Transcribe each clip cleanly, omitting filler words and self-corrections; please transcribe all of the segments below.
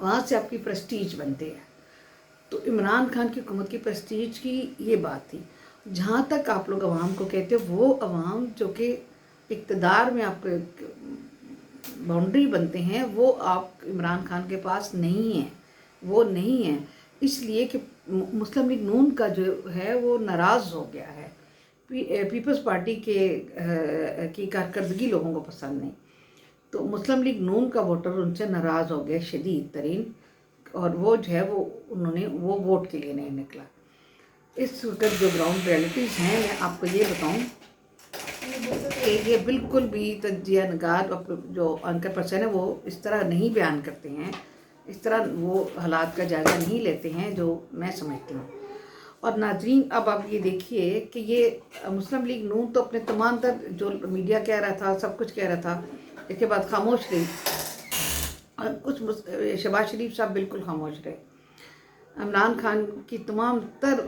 وہاں سے آپ کی پریسٹیج بنتے ہیں. تو عمران خان کی حکومت کی پریسٹیج کی یہ بات تھی. جہاں تک آپ لوگ عوام کو کہتے ہیں، وہ عوام جو کہ اقتدار میں آپ کے باؤنڈری بنتے ہیں، وہ آپ عمران خان کے پاس نہیں ہیں، وہ نہیں ہیں. اس لیے کہ مسلم لیگ نون کا جو ہے وہ ناراض ہو گیا ہے. پیپلز پارٹی کی کارکردگی لوگوں کو پسند نہیں. تو مسلم لیگ نون کا ووٹر ان سے ناراض ہو گیا شدید ترین، اور وہ جو ہے انہوں نے وہ ووٹ کے لیے نہیں نکلا. اس وقت جو گراؤنڈ ریئلٹیز ہیں، میں آپ کو یہ بتاؤں کہ یہ بالکل بھی تجزیہ نگار جو اینکر پرسن ہے وہ اس طرح نہیں بیان کرتے ہیں، اس طرح وہ حالات کا جائزہ نہیں لیتے ہیں جو میں سمجھتی ہوں. اور ناظرین، اب آپ یہ دیکھیے کہ یہ مسلم لیگ نون تو اپنے تمام تر جو میڈیا کہہ رہا تھا، سب کچھ کہہ رہا تھا، اس کے بعد خاموش رہی. اور کچھ شہباز شریف صاحب بالکل خاموش رہے. عمران خان کی تمام تر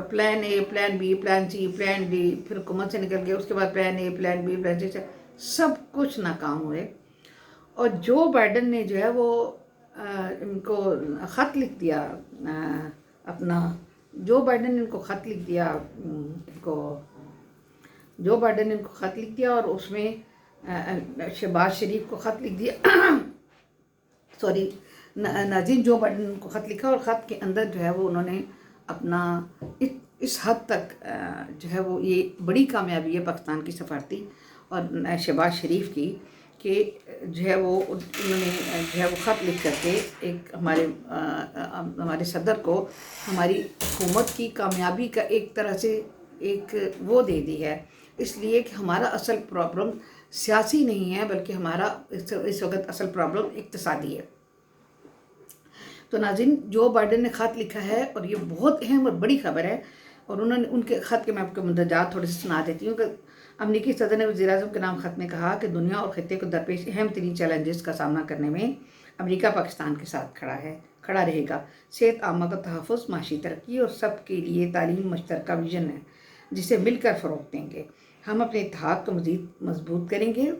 plan a, plan be, plan C, plan D, پھر حکومت سے نکل گئے، اس کے بعد plan a, plan be, plan سی، سب کچھ ناکام ہوئے. اور جو بائیڈن نے جو ہے وہ ان کو خط لکھ دیا اپنا، جو بائیڈن نے ان کو خط لکھ دیا اور اس میں شہباز شریف کو خط لکھ دیا سوری ناظرین، جو بائیڈن نے ان کو خط لکھا، اور خط کے اندر جو ہے وہ انہوں نے اپنا اس حد تک جو ہے وہ یہ بڑی کامیابی ہے پاکستان کی سفارتی اور شہباز شریف کی کہ جو ہے وہ انہوں نے جو ہے وہ خط لکھ کر کے ایک ہمارے صدر کو ہماری حکومت کی کامیابی کا ایک طرح سے ایک وہ دے دی ہے. اس لیے کہ ہمارا اصل پرابلم سیاسی نہیں ہے، بلکہ ہمارا اس وقت اصل پرابلم اقتصادی ہے. تو ناظرین، جو بائیڈن نے خط لکھا ہے، اور یہ بہت اہم اور بڑی خبر ہے، اور انہوں نے ان کے خط کے میں آپ کو مندرجات تھوڑے سے سنا دیتی ہوں کہ امریکی صدر نے وزیر اعظم کے نام خط میں کہا کہ دنیا اور خطے کو درپیش اہم ترین چیلنجز کا سامنا کرنے میں امریکہ پاکستان کے ساتھ کھڑا رہے گا. صحت عامہ کا تحفظ، معاشی ترقی اور سب کے لیے تعلیم مشترکہ ویژن ہے جسے مل کر فروغ دیں گے. ہم اپنے اتحاد کو مزید مضبوط کریں گے.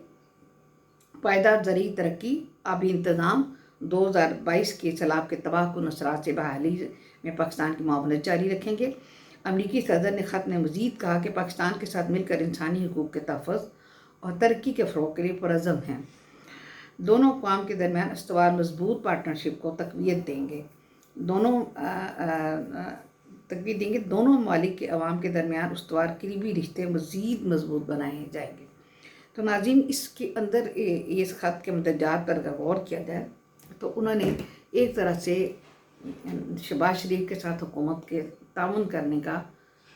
پائیدار زرعی ترقی، آبی انتظام، 2022 کے سیلاب کے تباہ کن اثرات سے بحالی میں پاکستان کی معاونت جاری رکھیں گے. امریکی صدر نے خط میں مزید کہا کہ پاکستان کے ساتھ مل کر انسانی حقوق کے تحفظ اور ترقی کے فروغ کے لیے پرعزم ہیں. دونوں اقوام کے درمیان استوار مضبوط پارٹنرشپ کو تقویت دیں گے. دونوں ممالک کے عوام کے درمیان استوار قریبی رشتے مزید مضبوط بنائے جائیں گے. تو ناظرین، اس کے اندر اس خط کے مندرجات پر اگر غور کیا جائے تو انہوں نے ایک طرح سے شہباز شریف کے ساتھ حکومت کے تعاون کرنے کا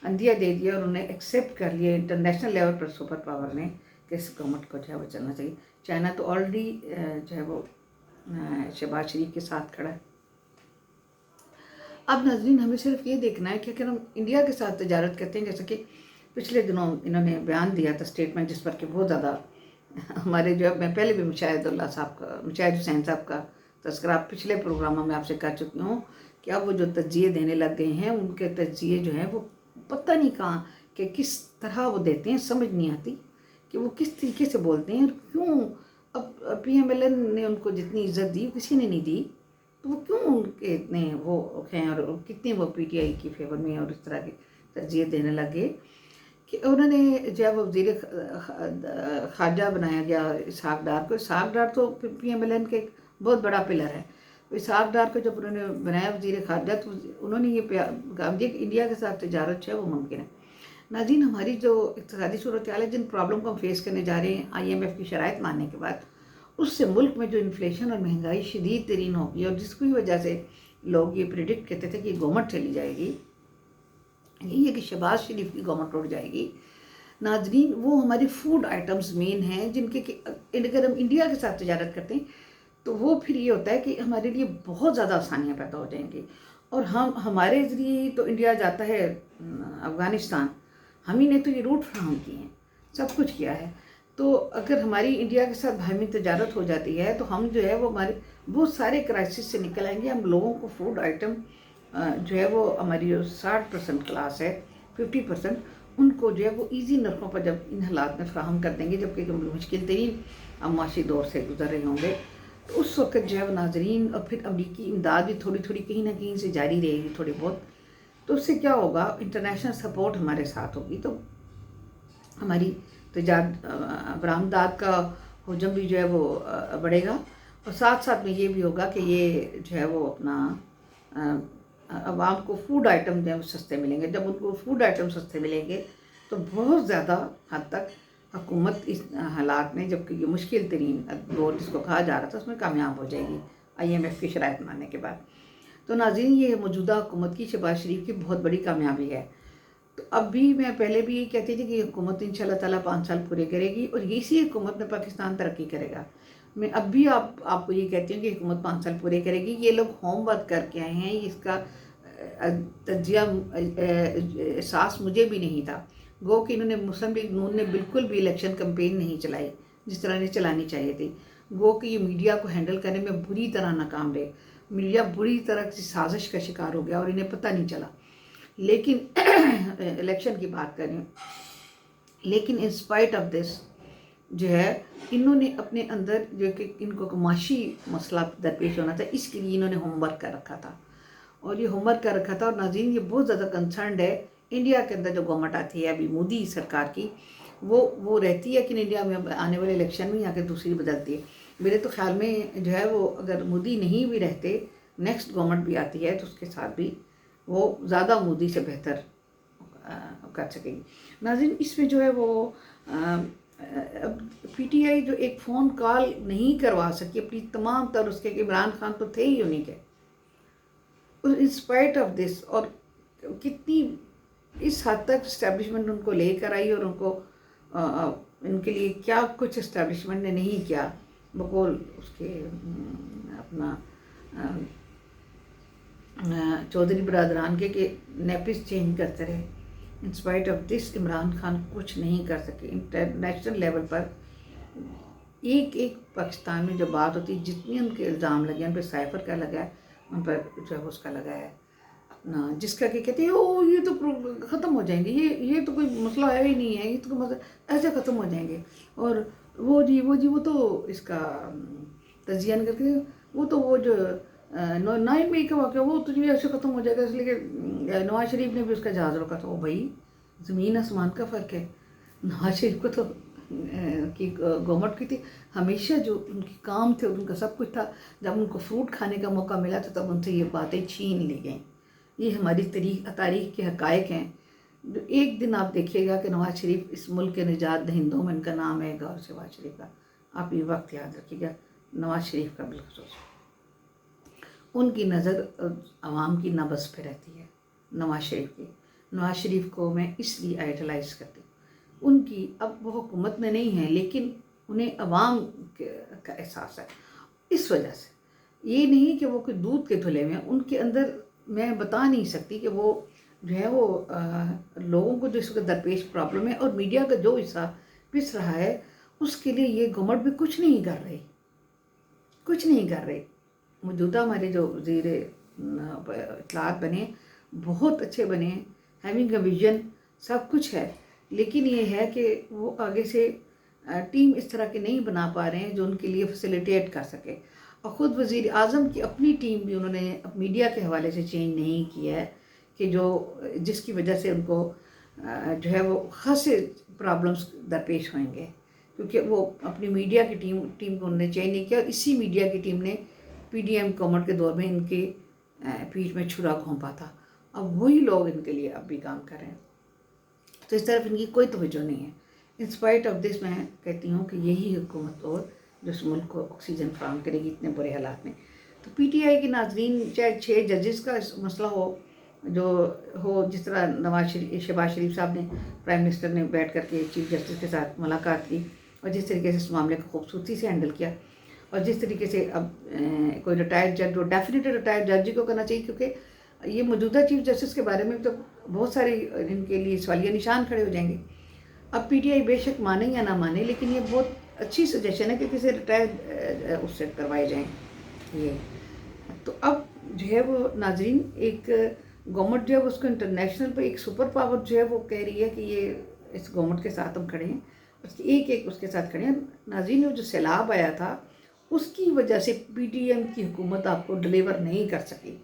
عندیہ دے دیا، اور انہیں ایکسیپٹ کر لیا انٹرنیشنل لیول پر سپر پاور نے کہ اس حکومت کو جو ہے وہ چلنا چاہیے. چائنا تو آلریڈی جو ہے وہ شہباز شریف کے ساتھ کھڑا ہے. اب ناظرین، ہمیں صرف یہ دیکھنا ہے کہ اگر ہم انڈیا کے ساتھ تجارت کرتے ہیں، جیسا کہ پچھلے دنوں انہوں نے بیان دیا تھا اسٹیٹمنٹ، جس پر کہ بہت زیادہ ہمارے جو میں پہلے بھی مشاہد حسین صاحب کا تذکرہ پچھلے پروگراموں میں آپ سے کر چکی ہوں کہ اب وہ جو تجزیے دینے لگ گئے ہیں، ان کے تجزیے جو ہیں وہ پتہ نہیں کہاں کہ کس طرح وہ دیتے ہیں، سمجھ نہیں آتی کہ وہ کس طریقے سے بولتے ہیں اور کیوں. اب پی ایم ایل این نے ان کو جتنی عزت دی کسی نے نہیں دی، تو وہ کیوں ان کے اتنے وہ ہیں اور کتنے وہ پی ٹی آئی کی فیور میں اور اس طرح کے تجزیے دینے لگے کہ انہوں نے جب وزیر خارجہ بنایا گیا اسحاق ڈار کو. اسحاق ڈار تو پی ایم ایل این کے ایک بہت بڑا پلر ہے. اسحاق ڈار کو جب انہوں نے بنایا وزیر خارجہ تو انہوں نے یہ کہا کہ انڈیا کے ساتھ تجارت ہے وہ ممکن ہے. ناظرین، ہماری جو اقتصادی صورتحال ہے، جن پرابلم کو ہم فیس کرنے جا رہے ہیں آئی ایم ایف کی شرائط ماننے کے بعد، اس سے ملک میں جو انفلیشن اور مہنگائی شدید ترین ہوگی، اور جس کی وجہ سے لوگ یہ پریڈکٹ کہتے تھے کہ گورنمنٹ چلی جائے گی، یہ ہے کہ شہباز شریف کی گورنمنٹ اٹھ جائے گی. ناظرین، وہ ہماری فوڈ آئٹمز مین ہیں جن کے اگر ہم انڈیا کے ساتھ تجارت کرتے ہیں تو وہ پھر یہ ہوتا ہے کہ ہمارے لیے بہت زیادہ آسانیاں پیدا ہو جائیں گی. اور ہمارے ذریعے تو انڈیا جاتا ہے افغانستان، ہم ہی نے تو یہ روٹ فراہم کیے ہیں، سب کچھ کیا ہے. تو اگر ہماری انڈیا کے ساتھ باہمی تجارت ہو جاتی ہے تو ہم جو ہے وہ ہمارے بہت سارے کرائسس سے نکل آئیں گے. ہم لوگوں کو فوڈ آئٹم جو ہے وہ ہماری جو 60% کلاس ہے، 50%، ان کو جو ہے وہ ایزی نرخوں پر جب ان حالات میں فراہم کر دیں گے، جبکہ مشکل ترین معاشی دور سے گزر رہے ہوں گے، تو اس وقت جو ہے وہ ناظرین، اور پھر امریکی امداد بھی تھوڑی تھوڑی کہیں نہ کہیں سے جاری رہے گی تھوڑی بہت، تو اس سے کیا ہوگا، انٹرنیشنل سپورٹ ہمارے ساتھ ہوگی، تو ہماری تجارت برآمدات کا حجم بھی جو ہے وہ بڑھے گا، اور ساتھ ساتھ میں یہ بھی ہوگا کہ یہ جو ہے وہ اپنا عوام کو فوڈ آئٹم جو ہے وہ سستے ملیں گے۔ جب ان کو فوڈ آئٹم سستے ملیں گے تو بہت زیادہ حد تک حکومت اس حالات میں، جبکہ یہ مشکل ترین دور جس کو کہا جا رہا تھا، اس میں کامیاب ہو جائے گی IMF کی شرائط ماننے کے بعد۔ تو ناظرین، یہ موجودہ حکومت کی شہباز شریف کی بہت بڑی کامیابی ہے۔ تو اب بھی میں پہلے بھی یہ کہتی تھی کہ یہ حکومت انشاءاللہ تعالیٰ 5 سال پورے کرے گی، اور اسی حکومت میں پاکستان ترقی کرے گا۔ میں اب بھی آپ کو یہ کہتی ہوں کہ حکومت 5 سال پورے کرے گی۔ یہ لوگ ہوم ورک کر کے آئے ہیں، اس کا تجزیہ احساس مجھے بھی نہیں تھا۔ گو کہ انہوں نے مسلم لیگ نون نے بالکل بھی الیکشن کمپین نہیں چلائی جس طرح انہیں چلانی چاہیے تھی۔ گو کہ یہ میڈیا کو ہینڈل کرنے میں بری طرح ناکام رہے، میڈیا بری طرح کی سازش کا شکار ہو گیا اور انہیں پتہ نہیں چلا۔ لیکن الیکشن کی بات کریں، لیکن ان اسپائٹ آف دس جو ہے انہوں نے اپنے اندر جو کہ ان کو معاشی مسئلہ درپیش ہونا تھا، اس کے لیے انہوں نے ہوم ورک کر رکھا تھا، اور یہ ہوم ورک کر رکھا تھا۔ اور ناظرین، یہ بہت زیادہ کنسرنڈ ہے انڈیا کے اندر جو گورنمنٹ آتی ہے ابھی مودی سرکار کی، وہ رہتی ہے کہ انڈیا میں آنے والے الیکشن میں آ کے دوسری بدلتی ہے۔ میرے تو خیال میں جو ہے وہ اگر مودی نہیں بھی رہتے، نیکسٹ گورنمنٹ بھی آتی ہے تو اس کے ساتھ بھی وہ زیادہ مودی سے بہتر کر سکے گی۔ ناظرین، اس میں جو ہے وہ PTI جو ایک فون کال نہیں کروا سکی اپنی تمام تر، اس کے عمران خان تو تھے ہی انہیں کے، انسپائٹ آف دس، اور کتنی اس حد تک اسٹیبلشمنٹ ان کو لے کر آئی، اور ان کو ان کے لیے کیا کچھ اسٹیبلشمنٹ نے نہیں کیا، بقول اس کے اپنا چودھری برادران کے کہ نیپس چینج کرتے رہے۔ In spite of this Imran Khan کچھ نہیں کر سکے۔ انٹرنیشنل لیول پر ایک پاکستان میں جو بات ہوتی، جتنے ان کے الزام لگے، ان پہ سائفر کا لگا ہے، ان پر جو ہے اس کا لگا ہے اپنا، جس کا کہ کہتے ہیں یہ تو ختم ہو جائیں گے، یہ تو کوئی مسئلہ ہے ہی نہیں ہے، یہ تو کوئی مسئلہ ایسے ختم ہو جائیں گے، اور وہ تو اس کا تجزیہ کر کے وہ جو 9 مئی کا واقعہ، وہ تو ایسے ختم ہو جائے گا، اس لیے کہ نواز شریف نے بھی اس کا جہاز روکا تھا۔ وہ بھائی زمین آسمان کا فرق ہے۔ نواز شریف کو تو کی گورنمنٹ کی تھی، ہمیشہ جو ان کے کام تھے ان کا سب کچھ تھا، جب ان کو فروٹ کھانے کا موقع ملا تو تب ان سے یہ باتیں چھین لی گئیں۔ یہ ہماری تاریخ کے حقائق ہیں۔ ایک دن آپ دیکھیے گا کہ نواز شریف اس ملک کے نجات دہندوں میں ان کا نام آئے گا، اور شہباز شریف کا آپ یہ وقت یاد رکھیے گا، نواز شریف کا بالخصوص ان کی نظر عوام کی نبض پہ رہتی ہے۔ نواز شریف کو میں اس لیے آئیڈلائز کرتی ہوں، ان کی اب وہ حکومت میں نہیں ہیں، لیکن انہیں عوام کا احساس ہے۔ اس وجہ سے یہ نہیں کہ وہ کوئی دودھ کے دھلے میں، ان کے اندر میں بتا نہیں سکتی کہ وہ جو ہے وہ لوگوں کو جو اس وقت درپیش پرابلم ہے، اور میڈیا کا جو حصہ پس رہا ہے، اس کے لیے یہ گورنمنٹ بھی کچھ نہیں کر رہی۔ موجودہ ہمارے جو وزیر اطلاعات بنے، بہت اچھے بنے، ہیونگ اے ویژن، سب کچھ ہے، لیکن یہ ہے کہ وہ آگے سے ٹیم اس طرح کے نہیں بنا پا رہے ہیں جو ان کے لیے فیسیلیٹیٹ کر سکے۔ اور خود وزیر اعظم کی اپنی ٹیم بھی انہوں نے میڈیا کے حوالے سے چینج نہیں کی ہے، کہ جس کی وجہ سے ان کو جو ہے وہ خاصے پرابلمس درپیش ہوئیں گے، کیونکہ وہ اپنی میڈیا کی ٹیم کو انہوں نے چینج نہیں کیا، اور اسی میڈیا کی ٹیم نے PDM گورنمنٹ کے دور میں ان کے پیٹھ میں چھرا گھونپا تھا۔ اب وہی لوگ ان کے لیے اب بھی کام کر رہے ہیں، تو اس طرف ان کی کوئی توجہ نہیں ہے۔ انسپائٹ آف دس میں کہتی ہوں کہ یہی حکومت اور جو اس ملک کو آکسیجن فراہم کرے گی اتنے برے حالات میں۔ تو PTI کی ناظرین، چاہے 6 ججز کا مسئلہ ہو جس طرح شہباز شریف صاحب نے، پرائم منسٹر نے بیٹھ کر کے چیف جسٹس کے ساتھ ملاقات کی، اور جس طریقے سے اس معاملے کو خوبصورتی سے ہینڈل کیا، اور جس طریقے سے اب کوئی ریٹائرڈ جج، وہ ڈیفینیٹلی ریٹائرڈ جج کو کرنا چاہیے، کیونکہ یہ موجودہ چیف جسٹس کے بارے میں تو بہت سارے ان کے لیے سوالیہ نشان کھڑے ہو جائیں گے۔ اب PTI بے شک مانے یا نہ مانے، لیکن یہ بہت اچھی سجیشن ہے کہ کسی ریٹائرڈ اس سے کروائے جائیں یہ۔ تو اب جو ہے وہ ناظرین، ایک گورنمنٹ جو ہے اس کو انٹرنیشنل پہ ایک سپر پاور جو ہے وہ کہہ رہی ہے کہ یہ اس گورنمنٹ کے ساتھ ہم کھڑے ہیں، اس کے ساتھ کھڑے ہیں۔ ناظرین، جو سیلاب آیا تھا اس کی وجہ سے پی ٹی ایم کی حکومت آپ کو ڈلیور نہیں کر سکی،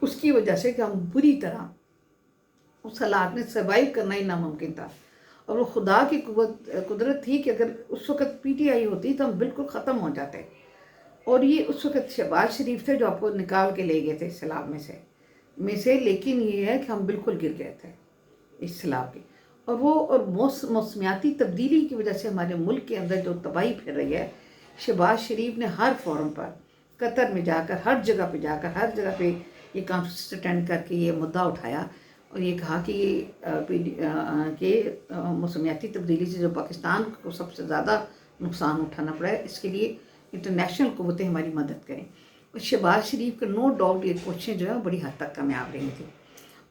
اس کی وجہ سے کہ ہم بری طرح اس حالات میں سروائیو کرنا ہی ناممکن تھا، اور وہ خدا کی قدرت تھی کہ اگر اس وقت پی ٹی آئی ہوتی تو ہم بالکل ختم ہو جاتے۔ اور یہ اس وقت شہباز شریف تھے جو آپ کو نکال کے لے گئے تھے سیلاب میں سے، لیکن یہ ہے کہ ہم بالکل گر گئے تھے اس سیلاب کے، اور وہ موسمیاتی تبدیلی کی وجہ سے ہمارے ملک کے اندر جو تباہی پھیل رہی ہے، شہباز شریف نے ہر فورم پر، قطر میں جا کر، ہر جگہ پہ جا کر، ہر جگہ پہ یہ کانفرنس اٹینڈ کر کے یہ مدعا اٹھایا اور یہ کہا کہ موسمیاتی تبدیلی سے جو پاکستان کو سب سے زیادہ نقصان اٹھانا پڑا ہے، اس کے لیے انٹرنیشنل قوتیں ہماری مدد کریں۔ اور شہباز شریف کا نو ڈاؤٹ یہ کوششیں جو ہے بڑی حد تک کامیاب رہی تھی۔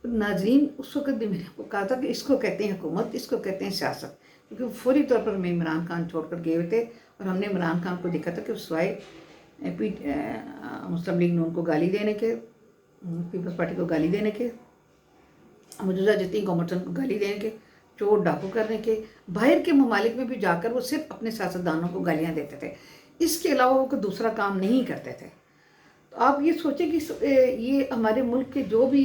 ناظرین، اس وقت بھی میں نے کہا تھا کہ اس کو کہتے ہیں حکومت، اس کو کہتے ہیں سیاست، کیونکہ فوری طور پر ہمیں عمران خان چھوڑ کر گئے ہوئے تھے، اور ہم نے عمران خان کو دیکھا تھا کہ سوائے مسلم لیگ نے ان کو گالی دینے کے، پیپلز پارٹی کو گالی دینے کے، موجودہ جتنی گورنمنٹ ان کو گالی دینے کے، چور ڈاکو کرنے کے، باہر کے ممالک میں بھی جا کر وہ صرف اپنے سیاستدانوں کو گالیاں دیتے تھے، اس کے علاوہ وہ کوئی دوسرا کام نہیں کرتے تھے۔ تو آپ یہ سوچیں کہ یہ ہمارے ملک کے جو بھی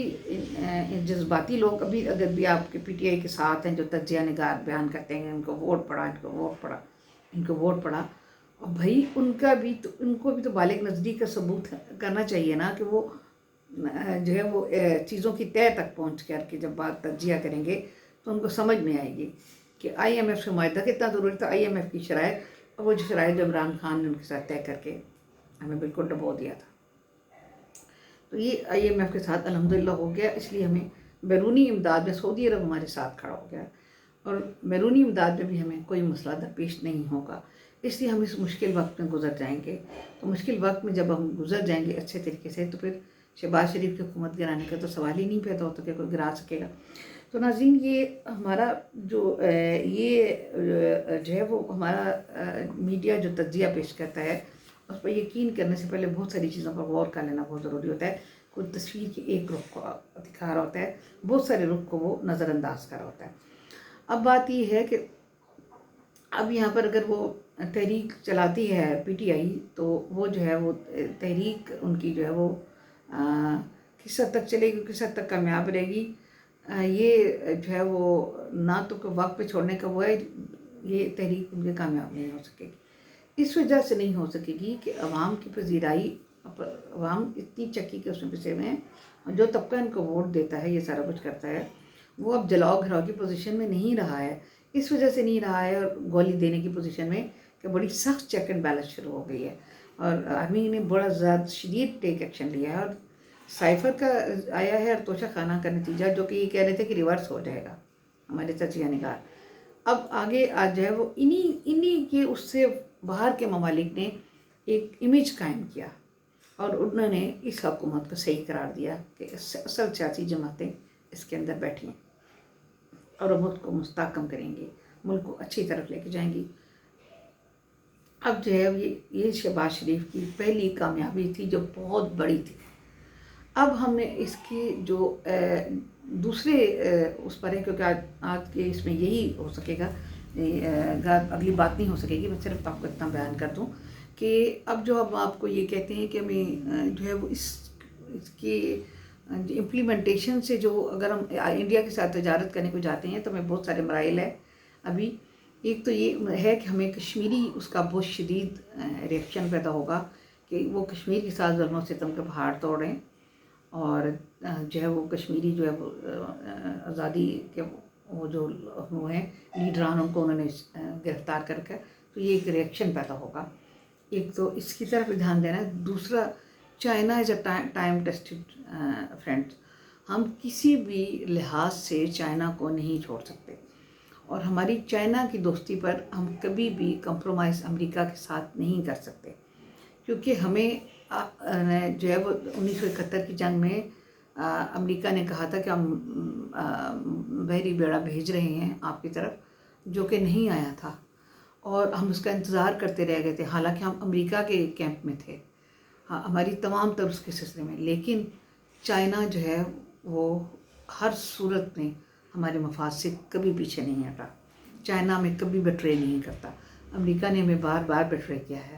جذباتی لوگ ابھی اگر بھی آپ کے پی ٹی آئی کے ساتھ ہیں، جو تجزیہ نگار بیان کرتے ہیں ان کو ووٹ پڑا، ان کو ووٹ پڑا، اور بھائی ان کو بھی تو بالغ نظری کا ثبوت کرنا چاہیے نا، کہ وہ جو ہے وہ چیزوں کی تہہ تک پہنچ کر کے جب بات تجزیہ کریں گے تو ان کو سمجھ میں آئے گی کہ آئی ایم ایف سے معاہدہ کتنا ضروری تھا، آئی ایم ایف کی شرائط، اور وہ جو شرائط جو عمران خان نے ان کے ساتھ طے کر کے ہمیں بالکل ڈبو دیا تھا۔ تو یہ آئی ایم ایف کے ساتھ الحمدللہ ہو گیا، اس لیے ہمیں بیرونی امداد میں سعودی عرب ہمارے ساتھ کھڑا ہو گیا، اور بیرونی امداد میں بھی ہمیں کوئی مسئلہ درپیش نہیں ہوگا، اس لیے ہم اس مشکل وقت میں گزر جائیں گے۔ تو مشکل وقت میں جب ہم گزر جائیں گے اچھے طریقے سے، تو پھر شہباز شریف کی حکومت گرانے کا تو سوال ہی نہیں پیدا ہوتا کہ کوئی گرا سکے گا۔ تو ناظرین، یہ ہمارا جو ہے وہ ہمارا میڈیا جو تجزیہ پیش کرتا ہے، اس پر یقین کرنے سے پہلے بہت ساری چیزوں پر غور کر لینا بہت ضروری ہوتا ہے۔ کوئی تصویر کی ایک رخ کو دکھا رہا ہوتا ہے، بہت سارے رخ کو وہ نظر انداز کر رہا ہوتا ہے۔ اب بات یہ ہے کہ اب یہاں پر اگر وہ تحریک چلاتی ہے پی ٹی آئی، تو وہ جو ہے وہ تحریک ان کی جو ہے وہ کس حد تک چلے گی، کس حد تک کامیاب رہے گی، یہ جو ہے وہ نہ تو کہ وقت پہ چھوڑنے کا وہ ہے، یہ تحریک ان کے کامیاب نہیں ہو سکے گی۔ اس وجہ سے نہیں ہو سکے گی کہ عوام کی پذیرائی، عوام اتنی چکی کے اس میں پسے ہوئے ہیں، جو طبقہ ان کو ووٹ دیتا ہے، یہ سارا کچھ کرتا ہے، وہ اب جلاؤ گھراؤ کی پوزیشن میں نہیں رہا ہے۔ اس وجہ سے نہیں رہا ہے، اور گولی دینے کی پوزیشن میں کہ بڑی سخت چیک اینڈ بیلنس شروع ہو گئی ہے، اور آرمی نے بڑا زیادہ شدید ٹیک ایکشن لیا ہے، اور سائفر کا آیا ہے اور توشہ خانہ کا نتیجہ، جو کہ یہ کہہ رہے تھے کہ ریورس ہو جائے گا ہمارے تجزیہ نگار، اب آگے آ جائے وہ انہی کے اس سے باہر کے ممالک نے ایک امیج قائم کیا، اور انہوں نے اس حکومت کو صحیح قرار دیا کہ اصل سیاسی جماعتیں اس کے اندر بیٹھی ہیں، اور وہ ملک کو مستحکم کریں گی، ملک کو اچھی طرف لے کے جائیں گی۔ اب جو ہے یہ شہباز شریف کی پہلی کامیابی تھی جو بہت بڑی تھی۔ اب ہم نے اس کی جو دوسرے اس پر ہے، کیونکہ آج کے اس میں یہی ہو سکے گا، اگلی بات نہیں ہو سکے گی، میں صرف آپ کو اتنا بیان کر دوں کہ اب جو ہم آپ کو یہ کہتے ہیں کہ ہمیں جو ہے وہ اس کی امپلیمنٹیشن سے، جو اگر ہم انڈیا کے ساتھ تجارت کرنے کو جاتے ہیں تو ہمیں بہت سارے مراحل ہیں ابھی۔ ایک تو یہ ہے کہ ہمیں کشمیری اس کا بہت شدید ریئیکشن پیدا ہوگا کہ وہ کشمیر کے ساتھ ظلم و ستم کے پہاڑ توڑیں، اور جو ہے وہ کشمیری جو ہے وہ آزادی کے وہ جو وہ ہیں لیڈران، ان کو انہوں نے گرفتار کر کے، تو یہ ایک ریئیکشن پیدا ہوگا۔ ایک تو اس کی طرف دھیان دینا ہے، دوسرا China is a time tested friend, ہم کسی بھی لحاظ سے چائنا کو نہیں چھوڑ سکتے، اور ہماری چائنا کی دوستی پر ہم کبھی بھی کمپرومائز امریکہ کے ساتھ نہیں کر سکتے، کیونکہ ہمیں جو ہے وہ 1971 کی جنگ میں امریکہ نے کہا تھا کہ ہم بحری بیڑا بھیج رہے ہیں آپ کی طرف، جو کہ نہیں آیا تھا، اور ہم اس کا انتظار کرتے رہ گئے تھے، حالانکہ ہم امریکہ کے کیمپ میں تھے، ہماری تمام طرف اس کے سلسلے میں، لیکن چائنا جو ہے وہ ہر صورت میں ہمارے مفاد سے کبھی پیچھے نہیں ہٹا، چائنا ہمیں کبھی بٹرے نہیں کرتا، امریکہ نے ہمیں بار بار بٹرے کیا ہے،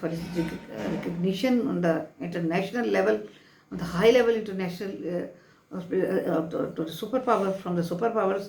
for his recognition on the international level, on the high level international to the superpower from the superpowers।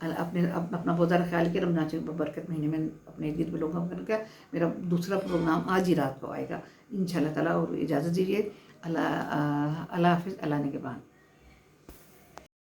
اپنا بہت زیادہ خیال کیا. رمضان شریف برکت مہینے میں اپنے ارد گرد میں لوگوں کا کیا میرا دوسرا پروگرام آج ہی رات کو آئے گا ان شاء اللہ تعالیٰ. اور اجازت دیجیے. اللہ حافظ. اللہ نگہبان.